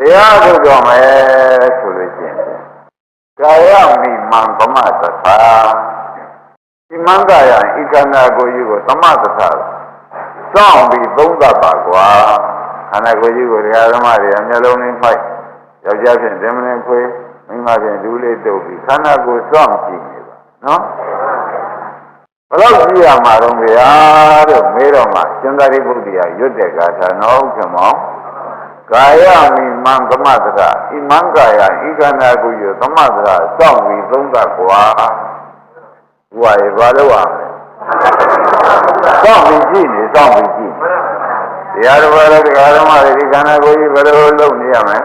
တရားထုတ်တော်မယ်ဆိုလို့ရှိရင်ကာယမိမံဗမသထာဒီမံကာယဤခန္ဓာကိုယ်ကြီးကိုသမသထာစောင့်ပြီးသုံးသပ်ပါကွာခန္ဓာကိုယ်ကြီးကိုတရားဓမ္မတွေအမျက်လုံးလေးဖိုက်ယောက်ျားဖြင့်ဓမ္မနဲ့ခွေးမိန်းမဖြင့်ဒူးလေးတုပ်ပြီးခန္ဓာကိုယ်စောင့်ကြည့်နေပါနော်ဘယ်တော့ကြည့်ရမှာတော့ဗျာလို့မေးတော့မှရှင်သာရိပုတ္တရာရွတ်တဲ့ကာထာနော်ခမောင်ကာယမိမံသမသရဤမံကာယဤခန္ဓာကိုယ်ကိုသမသရစောင့်ပြီးသုံးသပ်ကွာဘုရားရေဘာလို့ရမလဲစောင့်ပြီးကြည့်နေစောင့်ပြီးကြည့်တရားတော်လည်းတရားဓမ္မတွေဒီခန္ဓာကိုယ်ကြီးဘယ်လိုလုပ်နေရမလဲ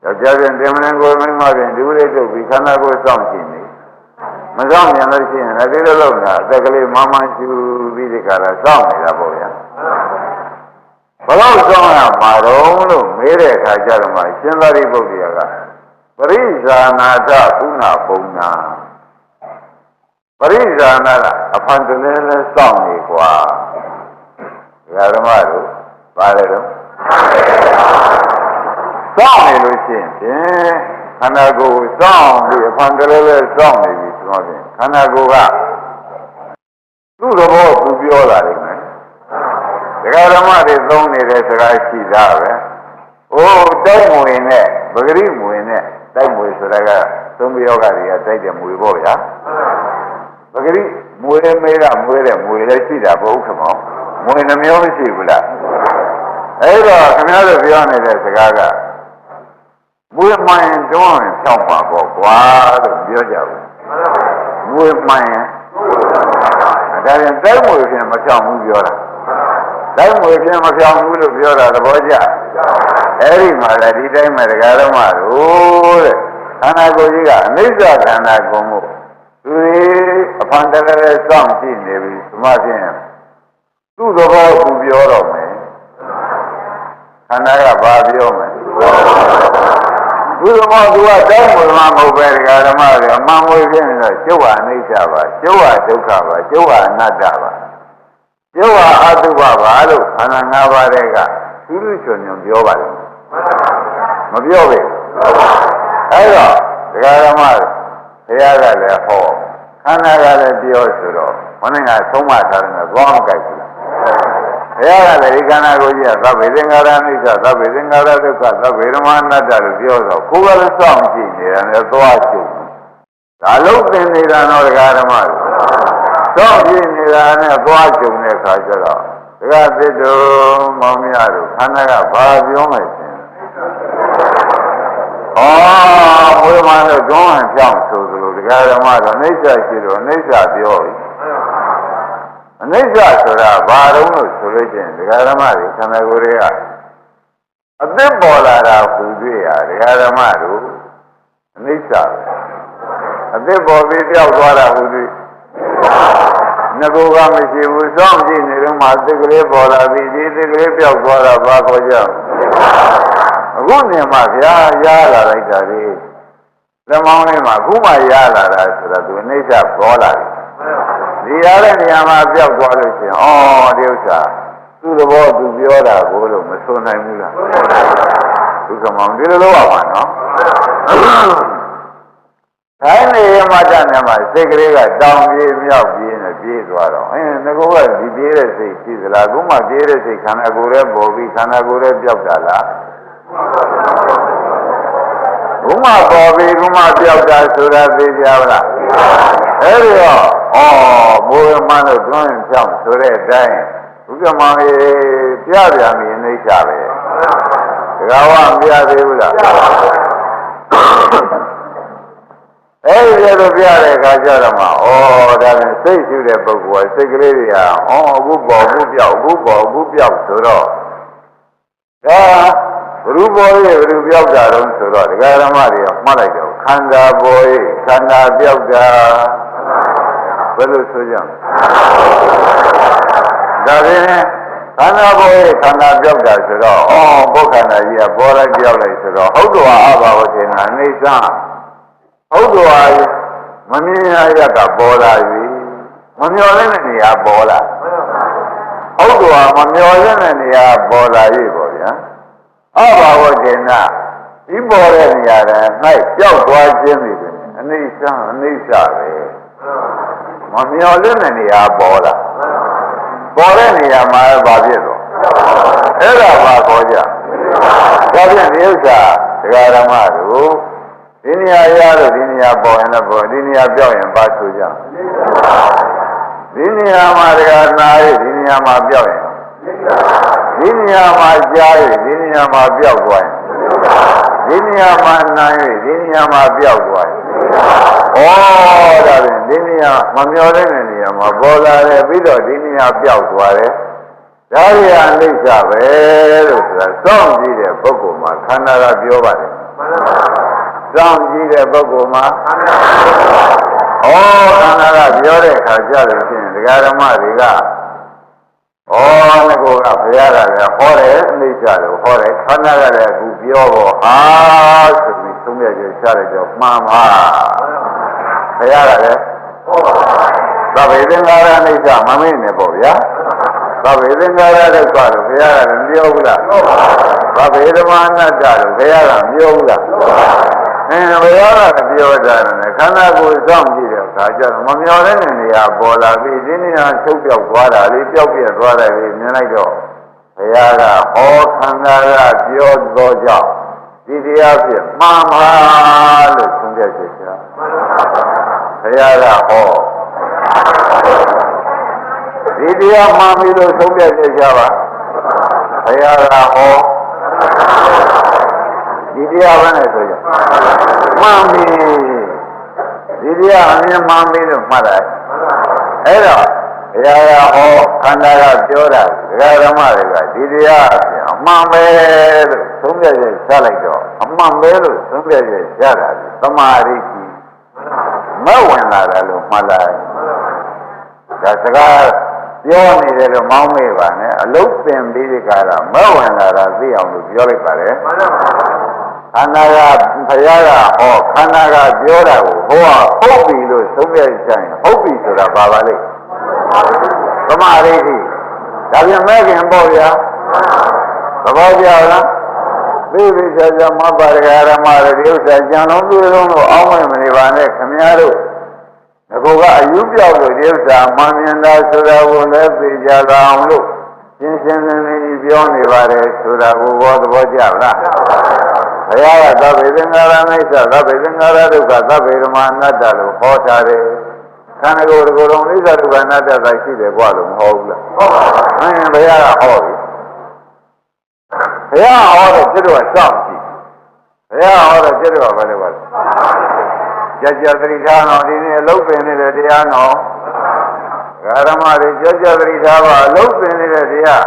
ယောက်ျားဖြင့်တင်မလင်ကိုမိန်းမဖြင့်ဒူးလေးတုပ်ပြီးခန္ဓာကိုယ်စောင့်ကြည့်နေမစောင့်မြန်လို့ရှိရင်လည်းဒီလိုလုပ်တာအသက်ကလေးမမှန်ရှူပြီးဒီခါတော့စောင့်နေတာပေါ့ဗျာဘလို့စောင့်ရမှာတော့လို့မေးတဲ့အခါကျတော့မှရှင်သာရိပုတ္တရာကပရိဇာနာတကုဏပုံနာပရိဇာနာကအဖန်တလဲလဲစောင့်နေကွာဓမ္မတို့ပါတယ်တော့စောင့်နေလို့ရှိရင်ခန္ဓာကိုယ်စောင့်ပြီးအဖန်တလဲလဲစောင့်နေပြီဆိုတော့ခန္ဓာကိုယ်ကသူ့သဘောသူပြောလာတယ်မယ်တရားဓမ္မတွေသုံးနေတဲ့စကားရှိတာပဲ။အိုးတိုက်မွေနဲ့ပဂရိမွေနဲ့တိုက်မွေဆိုတာကသုံးပြောကတွေကတိုက်တဲ့မွေပေါ့ဗျာ။ပဂရိမွေနဲ့မေးတာမွေတဲ့မွေလည်းရှိတာပေါ့ခမောမွေနှမျိုးမရှိဘူးလား။အဲ့တော့ခင်ဗျားတို့ပြောနေတဲ့စကားကမွေမှန်တွန်းရင်ဖြောင်းပါပေါ့ကွာလို့ပြောကြဘူး။မွေမှန်ရင်ဒါရင်တိုက်မွေဖြင့်မဖြောင်းဘူးပြောတာ။တိုင်းမွေဖြင့်မပြောင်းဘူးလို့ပြောတာသဘောကျအဲ့ဒီမှာလည်းဒီတိုင်းမှာတရားဓမ္မတို့တဲ့ခန္ဓာကိုယ်ကြီးကအနိစ္စခန္ဓာကိုယ်မို့သူအဖန်တလဲလဲစောင့်ကြည့်နေပြီသမာဖြင့်သူ့သဘောသူပြောတော့မယ်ခန္ဓာကဘာပြောမယ်သူ့သဘောသူကတိုင်းမွေမှမဟုတ်ပဲတရားဓမ္မတွေအမှန်မွေဖြစ်နေတော့ကျုပ်ဟာအနိစ္စပါကျုပ်ဟာဒုက္ခပါကျုပ်ဟာအနတ္တပါယောဟာအတုပပါလို့ခန္ဓာ၅ပါးတွေကသူလူချွန်ညွန်ပြောပါတယ်မပြောပဲအဲ့တော့ဒကာဓမ္မဘုရားကလည်းဟောခန္ဓာကလည်းပြောဆိုတော့ဘုန်းကသုံးမထားတယ်နဲ့သွားမကြိုက်ဘူးလားဘုရားကလည်းဒီခန္ဓာကိုယ်ကြီးကသဗ္ဗေသင်္ခါရအိဋ္ဌသဗ္ဗေသင်္ခါရဒုက္ခသဗ္ဗေဓမ္မအနတ္တလို့ပြောတော့ကိုယ်ကလည်းစောင့်ကြည့်နေတာနဲ့သွားချုပ်ဒါလုံးသင်နေတာတော့ဒကာဓမ္မတော့ပြင်းနေတာနဲ့သွားကြုံတဲ့အခါကျတော့ဒကာသစ်တို့မောင်မြတို့ခန္ဓာကဘာပြောမယ်ရှင်ဩဘုရားမတို့တွန်းဟန်ကြောင့်ဆိုသလိုဒကာဓမ္မတော့အိဋ္ဌရှိတော့အိဋ္ဌပြောပြီအနိစ္စဆိုတာဘာတော့လို့ဆိုလို့ချင်းဒကာဓမ္မတွေခန္ဓာကိုယ်တွေကအသစ်ပေါ်လာတာဟူတွေ့ရဒကာဓမ္မတို့အနိစ္စအသစ်ပေါ်ပြီးပြောက်သွားတာဟူတွေ့ငကိုကမရှိဘူးစောင့်ကြည့်နေတော့မှသစ်ကလေးပေါ်လာပြီးဒီသစ်ကလေးပြောက်သွားတာဘာခေါ်ကြအခုနေမှဗျာရလာလိုက်တာလေလက်မောင်းလေးမှာအခုမှရလာတာဆိုတော့သူအနိစ္စပေါ်လာတယ်ဒီရတဲ့နေရာမှာပြောက်သွားလို့ရှိရင်ဩဒီဥစ္စာသူ့သဘောသူပြောတာကိုလို့မဆိုနိုင်ဘူးလားဒုက္ခမောင်ဒီလိုလုပ်ရမှာနော်ခိုင်းနေမှတတ်နေမှာစိတ်ကလေးကတောင်ပြေးမြောက်ပြေးနဲ့ပြေးသွားတော့ငကောကဒီပြေးတဲ့စိတ်ရှိသလားအခုမှပြေးတဲ့စိတ်ခန္ဓာကိုယ်ရဲ့ပေါ်ပြီးခန္ဓာကိုယ်ရဲ့ပြောက်တာလားဘုမပေါ်ပြီးဘုမပြောက်တာဆိုတာသိကြပါလားအဲ့ဒီတော့ဘိုးရမန်းတို့တွန်းရင်ဖြောင်းဆိုတဲ့အတိုင်းဘုရားမောင်ကြီးပြပြန်ပြီးအိဋ္ဌပဲတကားဝမပြသေးဘူးလားအဲ့ဒီလိုပြတဲ့အခါကျတော့မှဒါလည်းစိတ်ရှိတဲ့ပုဂ္ဂိုလ်ကစိတ်ကလေးတွေကအခုပေါ်အခုပြောက်အခုပေါ်အခုပြောက်ဆိုတော့ဒါဘုရဘောရဲ့ဘုရပြောက်တာတော့ဆိုတော့ဒကာဓမ္မတွေကမှတ်လိုက်တော့ခန္ဓာပေါ်ရဲ့ခန္ဓာပြောက်တာဘယ်လိုဆိုကြလဲဒါဖြင့်ခန္ဓာပေါ်ရဲ့ခန္ဓာပြောက်တာဆိုတော့ဘုခန္ဓာကြီးကပေါ်လိုက်ပြောက်လိုက်ဆိုတော့ဟုတ်တော်အဘာဝေနာအိဋ္ဌဟုတ်တော်မမြင်ရရကပေါ်လာပြီမမျော်လင့်တဲ့နေရာပေါ်လာဟုတ်တော်မမျော်လင့်တဲ့နေရာပေါ်လာပြီပေါ့ဗျာ ဘာဝတေနဒီပေါ်တဲ့နေရာတိုင်း၌ပျောက်သွားခြင်းတွေပဲအနိစ္စပဲမမျော်လင့်တဲ့နေရာပေါ်လာပေါ်တဲ့နေရာမှာဘာဖြစ်တော့အဲ့ဒါဘာခေါ်ကြဒါဖြင့်ဒီဥစ္စာဒကာဓမ္မတို့ဒီနေရာရလို့ဒီနေရာပေါ်ရင်လည်းပေါ်ဒီနေရာပြောက်ရင်ဘာဆိုကြဒီနေရာမှာဒကာနာရဒီနေရာမှာပြောက်ရင်ဒီနေရာမှာကြားရဒီနေရာမှာပြောက်သွားရင်ဒီနေရာမှာနာရဒီနေရာမှာပြောက်သွားရင်ဒါဖြင့်ဒီနေရာမမျောတဲ့နေရာမှာပေါ်လာတယ်ပြီးတော့ဒီနေရာပြောက်သွားတယ်ဒါရီအနိစ္စပဲလို့ဆိုတာစောင့်ကြည့်တဲ့ပုဂ္ဂိုလ်မှာခန္ဓာကပြောပါတယ်စောင့်ကြည့်တဲ့ပုဂ္ဂိုလ်မှာခန္ဓာကပြောတဲ့အခါကျလို့ရှိရင်ဒကာဓမ္မတွေကငါကိုကဘုရားကလည်းဟောတယ်အနိစ္စလို့ဟောတယ်ခန္ဓာကလည်းအခုပြောဖို့ဆိုပြီးသုံးရကြရှာလိုက်တော့မှန်ပါဘုရားကလည်းသဗ္ဗေသင်္ခါရအနိစ္စမမေ့နဲ့ပေါ့ဗျာသဗ္ဗေသင်္ခါရဒုက္ခလို့ဘုရားကလည်းပြောဘူးလားသဗ္ဗေဓမ္မအနတ္တလို့ဘုရားကပြောဘူးလားဘုရားကပြောတာနဲ့ခန္ဓာကိုယ်စောင့်ကြည့်တဲ့အခါကျတော့မမျောတဲ့နေရာပေါ်လာပြီးဒီနေရာချုပ်ပြောက်သွားတာလေးပြောက်ပြက်သွားတယ်ပြီးမြင်လိုက်တော့ဘုရားကဟောခန္ဓာကပြောသောကြောင့်ဒီတရားဖြင့်မှန်ပါလို့ဆုံးဖြတ်ချက်ချဘုရားကဟောဒီတရားမှန်ပြီလို့ဆုံးဖြတ်ချက်ချပါဘုရားကဟောဒီတရားပဲနဲ့ဆိုကြမှန်ပြီဒီတရားအမြင်မှန်ပြီလို့မှတ်လိုက်အဲ့တော့ဘုရားကဟောခန္ဓာကပြောတာဒကာဓမ္မတွေကဒီတရားအမှန်ပဲလို့သုံးပြည့်ချလိုက်တော့အမှန်ပဲလို့သုံးပြည့်ချတာသမာဓိကြီးမဝင်လာတယ်လို့မှတ်လိုက်ဒါစကားပြောနေတယ်လို့မောင်းမေးပါနဲ့အလုတ်ပင်ပြီးဒီကရာမဝင်လာတာသိအောင်လို့ပြောလိုက်ပါလေခန္ဓာကဘုရားကဟောခန္ဓာကပြောတာကိုဟောဟုတ်ပြီလို့သုံးပြချင်ဟုတ်ပြီဆိုတာပါပါလိမ့်သမာဓိကြီးဒါပြန်မဲ့ခင်ပေါ့ဗျာသဘောကျလားသိပြီဆိုကြမပါရဂရမရဒီဥစ္စာကြံလုံးတွေလုံးလို့အောင်းဝင်မနေပါနဲ့ခမည်းတော်ငါကအယူပြောက်လို့ဒီဥစ္စာမှန်မြင်တာဆိုတာကိုလည်းသိကြတာအောင်လို့ရှင်းရှင်းလင်းလင်းပြောနေပါတယ်ဆိုတာကိုသဘောကျလားဘုရားကသဗ္ဗေသင်္ခါရမိစ္ဆသဗ္ဗေသင်္ခါရဒုက္ခသဗ္ဗေဓမ္မအနတ္တလို့ဟောထားတယ်ခန္ဓာကိုယ်တကူလုံးမိစ္ဆဒုက္ခအနတ္တသာရှိတယ်ကွာလို့မဟုတ်ဘူးလားဟုတ်ပါဘူးဘုရားကဟောပြီဘုရားဟောတော့ကျွတ်တော့စောင့်ကြည့်ဘုရားဟောတော့ကျွတ်တော့ဘယ်လိုပါလဲကြကြသတိထားတော့ဒီနေ့အလုပ်ပင်နေတဲ့တရားတော်ဓမ္မတွေကြကြသတိထားပါအလုပ်ပင်နေတဲ့တရား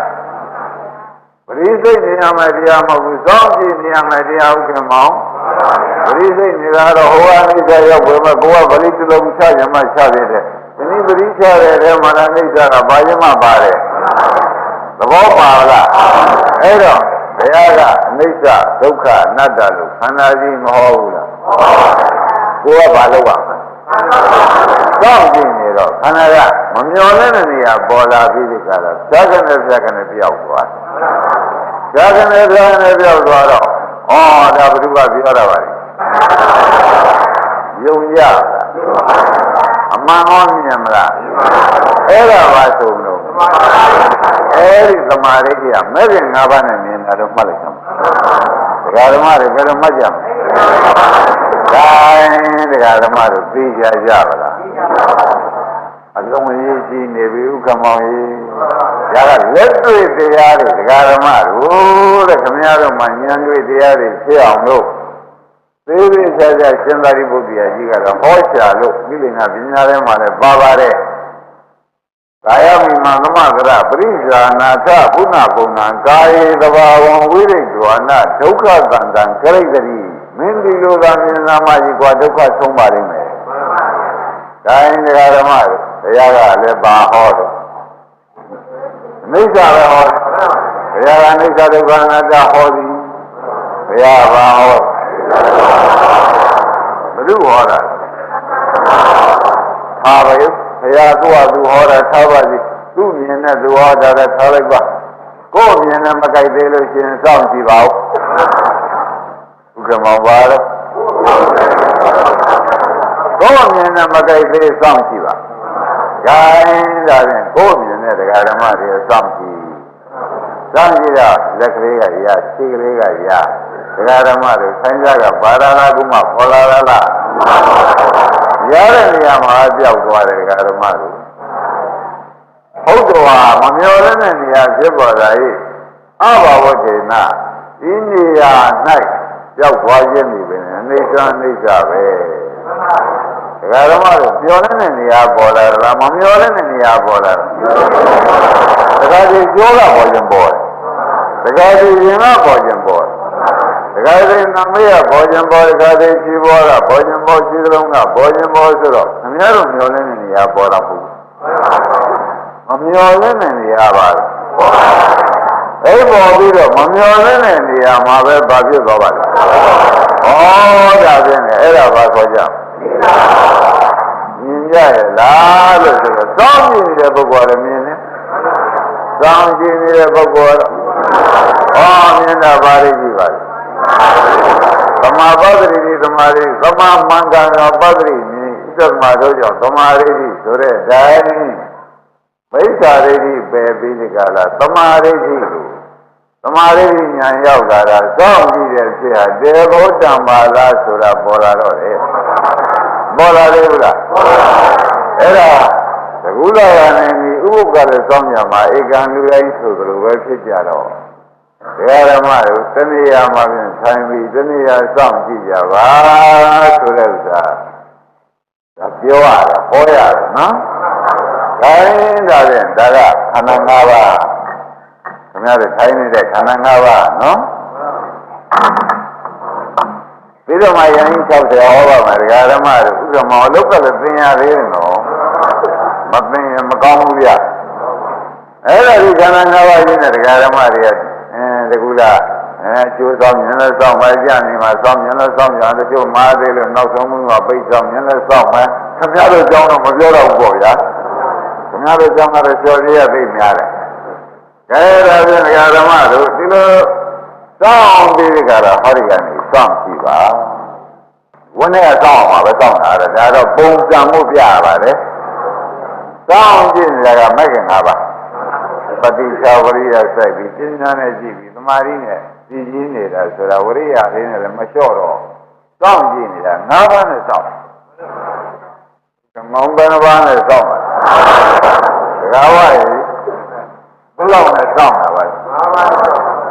ပရိစိတ်နေရမယ်တရားမဟုတ်ဘူးစောင့်ကြည့်နေရမယ်တရားဟုတ်ကဲ့မောင်ပရိစိတ်နေတာတော့ဟိုအနိစ္စရောက်ဝင်မဲ့ကိုကပရိသလုံးချရမှချသေးတယ်ဒီနေ့ပရိချတဲ့ထဲမှာအနိစ္စကဘာရမှပါတယ်သဘောပါလားအဲ့တော့ဘုရားကအနိစ္စဒုက္ခအနတ္တလို့ခန္ဓာကြီးမဟုတ်ဘူးလားကိုကဘာလုပ်ပါမလဲစောင့်ကြည့်နေတော့ခန္ဓာကမမျောတဲ့နေရာပေါ်လာပြီးဒီကလာဇာကနဲ့ပြောက်သွားဇာကနဲ့ပြောက်သွားတော့ဒါဘုရားကပြောတာပါလေယုံကြလားအမှန်ဟောမြင်မလားအဲ့ဒါပါဆိုလို့အဲ့ဒီသမာဓိကမဲ့ခင်၅ပါးနဲ့မြင်တာတော့မှတ်လိုက်ကြပါဒကာဓမ္မတွေဘယ်လိုမှတ်ကြမလဲဒကာဓမ္မတို့သိကြကြပါလားအလုံးကြီးကြီးနေပြီဥက္ကမောင်ကြီးဒါကလက်တွေ့တရားတွေဒကာဓမ္မတို့တဲ့ခင်ဗျားတို့မှဉာဏ်တွေ့တရားတွေဖြစ်အောင်လို့သေးသေးချာချာရှင်သာရိပုတ္တရာကြီးကတော့ဟောချာလို့ဒီလင်္ကာပညာထဲမှာလည်းပါပါတယ်ကာယမိမသမကရပရိဇာနာသဘုနာပုံနာကာယေသဘာဝံဝိရိဒဝနာဒုက္ခသံတံကရိတ္တိမင်းဒီလိုသာမြင်နာမှကြီးกว่าဒုက္ခဆုံးပါလိမ့်မယ်။ဒါရင်ဓမ္မတရားကလည်းပါဟောတယ်။အနိစ္စပဲဟောတယ်။ဘုရားကအနိစ္စဒုက္ခအနတ္တဟောသည်။ဘုရားဘာဟောဘုသူဟောတာ။ဟာပဲဘုရားကိုယ်ကသူဟောတာထားပါစီသူ့မြင်နဲ့သူဟောတာလည်းထားလိုက်ပါကိုယ်မြင်နဲ့မကြိုက်သေးလို့ရှင်စောင့်ကြည့်ပါဦး ဥက္ကမောပါတော့ကိုယ်မြင်တဲ့မကြိုက်သေးစောင့်ကြည့်ပါ။ဒါရင်ဒါဖြင့်ကိုယ်မြင်တဲ့တရားဓမ္မတွေစောင့်ကြည့်။စောင့်ကြည့်တော့လက်ကလေးကရခြေကလေးကရတရားဓမ္မတွေဆိုင်ကြကဘာသာလာကုမပေါ်လာလား။ရတဲ့နေရာမှာပြောက်သွားတယ်တရားဓမ္မတွေ။ဟုတ်တော်ဟာမမျော်လင့်တဲ့နေရာဖြစ်ပေါ်လာ၏အဘာဝတေနဒီနေရာ၌ပြောက်သွားခြင်းဒီပင်အိဋ္ဌာအိဋ္ဌာပဲဒကာဓမ္မတို့မျောတဲ့နေရာပေါ်လာလားမမျောတဲ့နေရာပေါ်လာဒကာကြီးကျောကပေါ်ခြင်းပေါ်ဒကာကြီးရင်ကပေါ်ခြင်းပေါ်ဒကာကြီးနမေကပေါ်ခြင်းပေါ်ဒကာကြီးရှိပေါ်ကပေါ်ခြင်းပေါ်ရှိသလုံးကပေါ်ခြင်းပေါ်ဆိုတော့အများတို့မျောတဲ့နေရာပေါ်တာဟုတ်မမျောတဲ့နေရာပါအဲ့ပေါ်ပြီးတော့မမျောတဲ့နေရာမှာပဲဘာဖြစ်သွားပါလဲဩဒါဖြင့်အဲ့ဒါဘာခေါ်ကြမြင်ကြရလားလို့ဆိုတော့စောင့်ကြည့်နေတဲ့ပုဂ္ဂိုလ်လည်းမြင်တယ်စောင့်ကြည့်နေတဲ့ပုဂ္ဂိုလ်မြင်တာပါလိမ့်ကြည့်ပါလေသမာပတ္တိသမာဓိသမာမန္တနာပတ္တိမြင်ဣဒ္ဓမာတို့ကြောင့်သမာဓိဆိုတဲ့ဓာတ်မိစ္ဆာရိတိပယ်ပြီးဒီကလာသမာဓိကိုသမာဓိဉာဏ်ရောက်လာတာစောင့်ကြည့်တဲ့ဖြစ်ဟာတေဘောတံပါလားဆိုတာပေါ်လာတော့တယ်ပေါ်လာတယ်ဘူးလားအဲ့ဒါသကုလရဏီဥပ္ပကလည်းစောင့်ကြမှာဧကံလူတိုင်းဆိုသလိုပဲဖြစ်ကြတော့ဒကာဓမ္မတို့တဏှာမှာပြန်ဆိုင်ပြီးတဏှာစောင့်ကြည့်ကြပါဆိုတဲ့ဥစ္စာဒါပြောရတယ်ဟောရတယ်နော်ဒါရင်ဒါဖြင့်ဒါကခန္ဓာ၅ပါးခင်ဗျားတို့ထိုင်နေတဲ့ခန္ဓာ၅ပါးနော်ပြီးတော့မှယန္တိ60ဟောပါမယ်ဒကာဓမ္မတို့ဥက္ကမောလောက်ကလည်းသင်ရသေးတယ်နော်မသင်ရင်မကောင်းဘူးဗျအဲ့ဒါဒီခန္ဓာ၅ပါးရင်းတဲ့ဒကာဓမ္မတွေကတကူလားကျိုးဆောင်မြင်လဲဆောင်ပါကြနေမှာဆောင်မြင်လဲဆောင်ကြတချို့မားသေးလို့နောက်ဆုံးမှုကပိတ်ဆောင်မြင်လဲဆောင်မယ်ခင်ဗျားတို့ကြောင်းတော့မပြောတော့ဘူးပေါ့ဗျာခင်ဗျားတို့ကြောင်းကတော့ကျော်ရည်ရသိများတယ်ကဲဒါဖြင့်ဒကာဓမ္မတို့ဒီလိုစောင့်ပြီးဒီကတော့ဟောဒီကနေစောင့်ကြည့်ပါဝန်းထဲကစောင့်အောင်ပါပဲစောင့်တာဒါတော့ပုံစံမှုပြရပါတယ်စောင့်ကြည့်နေတာကမဲ့ခင်၅ပါးပฏิရှာဝရိယစိုက်ပြီးစဉ်းစားနေကြည့်ပြီးသမာဓိနဲ့ကြည်ကြီးနေတာဆိုတာဝရိယလေးနဲ့လည်းမလျှော့တော့စောင့်ကြည့်နေတာ၅ပါးနဲ့စောင့်မောင်ဘယ်နှပါးနဲ့စောင့်ပါဒကာဝရေဘယ်လောက်နဲ့စောင့်တာပါ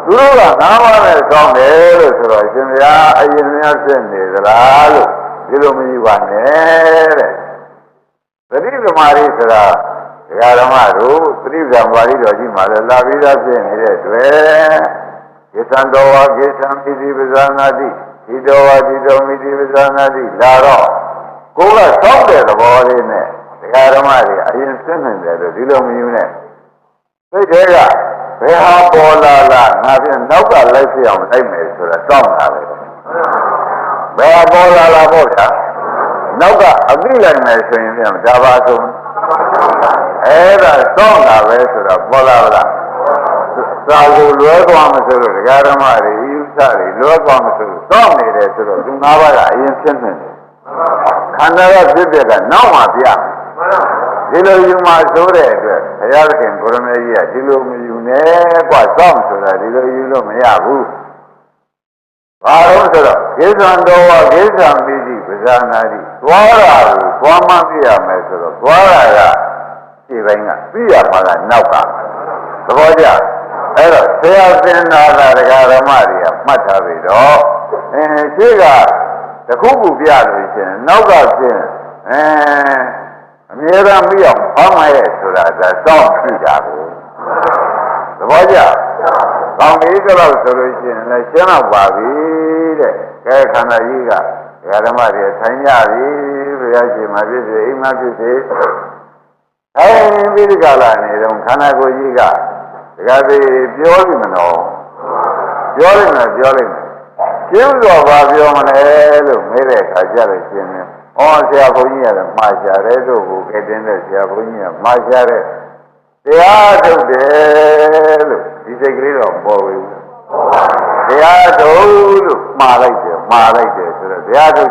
သူတို့က၅ပါးနဲ့စောင့်တယ်လို့ဆိုတော့ရှင်ဗျာအရင်များဖြစ်နေသလားလို့ဒီလိုမယူပါနဲ့တဲ့သတိသမာဓိဆိုတာဒကာဓမ္မတို့သတိသမာဓိတော်ကြီးမှလည်းလာပြီးသားဖြစ်နေတဲ့တွေ့ကိသံတော်ဝါကိသံပိတိပဇာနာတိဒီတော်ဝါဒီတော်မိတိပဇာနာတိလာတော့ကိုယ်ကစောင့်တဲ့သဘောလေးနဲ့ဒကာဓမ္မတွေအရင်သိနေတယ်လို့ဒီလိုမယူနဲ့စိတ်တွေကဘယ်ဟာပေါ်လာလားငါပြန်နောက်ကလိုက်ပြအောင်လိုက်မယ်ဆိုတာစောင့်တာပဲဘယ်ဟာပေါ်လာလားပေါ့ဗျာနောက်ကအသိလိုက်မယ်ဆိုရင်ပြန်ဒါပါဆုံးအဲ့ဒါစောင့်တာပဲဆိုတော့ပေါ်လာလားသာကိုလွဲသွားမှဆိုလို့ဒကာဓမ္မတွေယူဆတွေလွဲသွားမှဆိုလို့စောင့်နေတယ်ဆိုတော့သူ၅ပါးကအရင်ဖြစ်နေတယ်ခန္ဓာရဖြစ်တဲ့ကနောက်မှပြဒီလိုယူမှဆိုတဲ့အတွက်ဘုရားသခင်ကိုရမေကြီးကဒီလိုမယူနဲ့กว่าစောင့်ဆိုတာဒီလိုယူလို့မရဘူးဘာလို့ဆိုတော့ကိစ္စံတော်ဝကိစ္စံမိတိပဇာနာတိသွားတာကိုသွားမှပြရမယ်ဆိုတော့သွားတာကခြေပိုင်းကပြရမှာကနောက်ကသဘောကျအဲ့တော့ဆရာသင်္သာဒကာဓမ္မတွေကမှတ်ထားပြီတော့ရှေ့ကတခုခုပြလို့ရှင်နောက်ကပြင်အမြဲတမ်းပြီးအောင်ဟောမှရဲ့ဆိုတာဒါစောင့်ကြည့်တာကိုသဘောကျကောင်းပြီကြလို့ဆိုလို့ရှိရင်လည်းရှင်းတော့ပါပြီတဲ့ကဲခန္ဓာကြီးကဒကာဓမ္မတွေထိုင်ကြပြီဘုရားရှင်မှာဖြစ်စေအိမ်မှာဖြစ်စေပြီးဒီကလာနေတော့ခန္ဓာကိုယ်ကြီးကဒကာသေးပြောလိမ့်မလို့ပြောလိမ့်မယ်ကျင်းတော်ဘာပြောမလဲလို့မေးတဲ့အခါကျတော့ရှင်းတယ်။ဩဆရာဘုန်းကြီးရတယ်မှားရှာတယ်တို့ကိုကဲတင်တဲ့ဆရာဘုန်းကြီးကမှားရှာတဲ့တရားထုတ်တယ်လို့ဒီစိတ်ကလေးတော့ပေါ်ပြီ။ တရားထုတ်လို့မှားလိုက်တယ်ဆိုတော့တရားထုတ်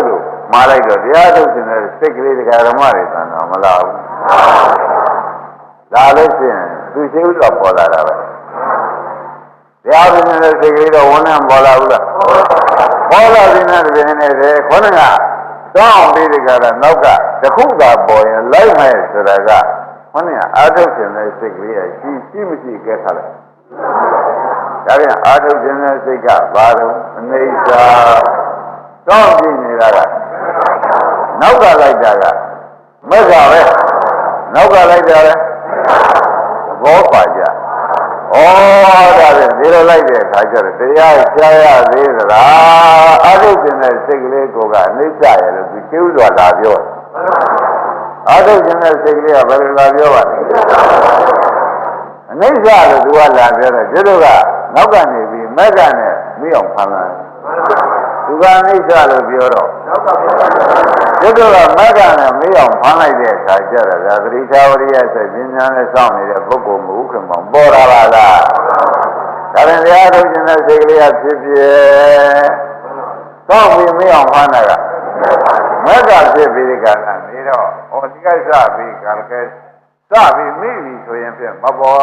လို့မှားလိုက်တော့တရားထုတ်ခြင်းနဲ့စိတ်ကလေးတရားဓမ္မတွေသံတော်မလားဘူးလာလို့ရှိရင်သူရှိဥစွာပေါ်လာတာပဲတရားထုတ်ခြင်းနဲ့စိတ်ကလေးတော့ဝန်းနဲ့ပေါ်လာဘူးလားပေါ်လာခြင်းနဲ့ဒီနေ့တည်းခေါင်းကတော့ပြီးဒီကရနောက်ကတခုသာပေါ်ရင်လိုက်မယ်ဆိုတာကခေါင်းကအာထုတ်ခြင်းနဲ့စိတ်ကလေးရှိမရှိကဲထားလိုက်ဒါပြန်အာထုတ်ခြင်းနဲ့စိတ်ကဘာတော့အနေစာတော့ပြနေတာကနောက်ကလိုက်တာကမက်ကပဲနောက်ကလိုက်တာပဲဘောပါကြဩဒါဖြင့်ဒီလိုလိုက်တဲ့အခါကျတော့တရားရှားရသေးသလားအာထုတ်ခြင်းနဲ့စိတ်ကလေးကိုကအနိစ္စရဲ့လို့သူကျိုးစွာလာပြောအာထုတ်ခြင်းနဲ့စိတ်ကလေးကဘယ်လိုလာပြောပါလဲအနိစ္စလို့သူကလာပြောတယ်ဒီလိုကနောက်ကနေပြီးမက်ကနဲ့မိအောင်ဖန်လာသူကအနိစ္စလို့ပြောတော့ဒီလိုကမက်ကနဲ့မိအောင်ဖန်လိုက်တဲ့အခါကျတော့ဒါသတိထားဝရိယစိတ်ဉာဏ်နဲ့စောင့်နေတဲ့ပုဂ္ဂိုလ်မဟုတ်ခင်မှာပေါ်လာပါလားဒါရင်တရားထုတ်ခြင်းနဲ့စိတ်ကလေးကဖြစ်ဖြစ်စောင့်ပြီးမိအောင်ဖန်တာကမက်ကဖြစ်ပြီးဒီကံနေတော့ဟောဒီကိစ္စပြီးကံကဲစပြီးမိပြီဆိုရင်ဖြင့်မပေါ်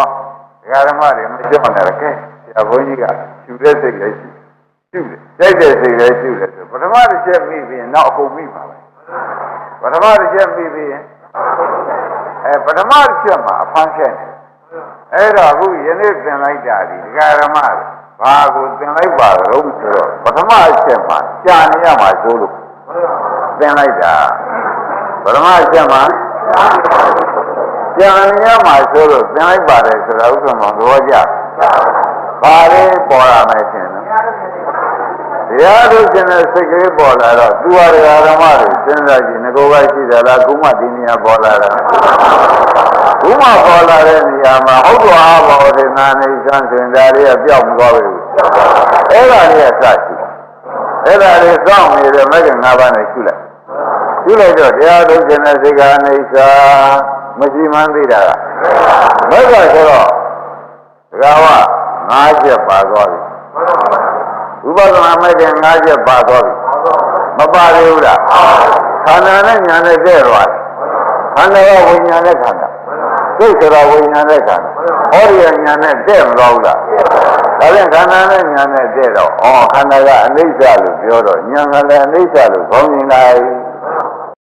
ဒကာဓမ္မတွေမကြောက်နဲ့ကဲဆရာဘုန်းကြီးကရှူတဲ့စိတ်လည်းရှူတယ်ကြိုက်တဲ့စိတ်လည်းရှူတယ်ဆိုပထမတစ်ချက်မိပြီးရင်နောက်အကုန်မိပါပဲပထမတစ်ချက်မိပြီးရင်ပထမတစ်ချက်မှာအဖမ်းချက်အဲ့တော့အခုယနေ့သင်လိုက်တာဒီဒကာဓမ္မတွေဘာကိုသင်လိုက်ပါတော့ဆိုတော့ပထမအချက်မှာကြာနေရမှာဆိုလို့သင်လိုက်တာပထမအချက်မှာကြာနေရမှာဆိုလို့သင်လိုက်ပါတယ်ဆိုတာဥက္ကမသဘောကျဘာလေးပေါ်လာမယ်ရှင်တရားထုတ်ခြင်းနဲ့စိတ်ကလေးပေါ်လာတော့သူဟာတရားဓမ္မတွေစဉ်းစားကြည့်ငကိုကရှိတယ်လားကုမဒီနေရာပေါ်လာတာကုမပေါ်လာတဲ့နေရာမှာဟုတ်တော်ဘောဒေနာနေစံဆိုရင်ဒါလေးကပြောက်မသွားဘူးအဲ့ဒါလေးကစရှိအဲ့ဒါလေးစောင့်နေတဲ့မဂ္ဂင်၅ပါးနဲ့ရှုလိုက်တော့တရားထုတ်ခြင်းနဲ့စိတ်ကအနိစ္စမရှိမှန်းသိတာကမဂ္ဂဆိုတော့ဒကာဝ၅ချက်ပါသွားပြီဥပဒနာမဲ့ခင်၅ချက်ပါသွားပြီမပါသေးဘူးလားခန္ဓာနဲ့ညာနဲ့တည့်သွားတယ်ခန္ဓာကဝိညာဉ်နဲ့ခန္ဓာစိတ်ဆိုတာဝိညာဉ်နဲ့ခန္ဓာဟောဒီညာနဲ့တည့်မသွားဘူးလားဒါဖြင့်ခန္ဓာနဲ့ညာနဲ့တည့်တော့ခန္ဓာကအနိစ္စလို့ပြောတော့ညာကလည်းအနိစ္စလို့ခေါင်းမြင်လိုက်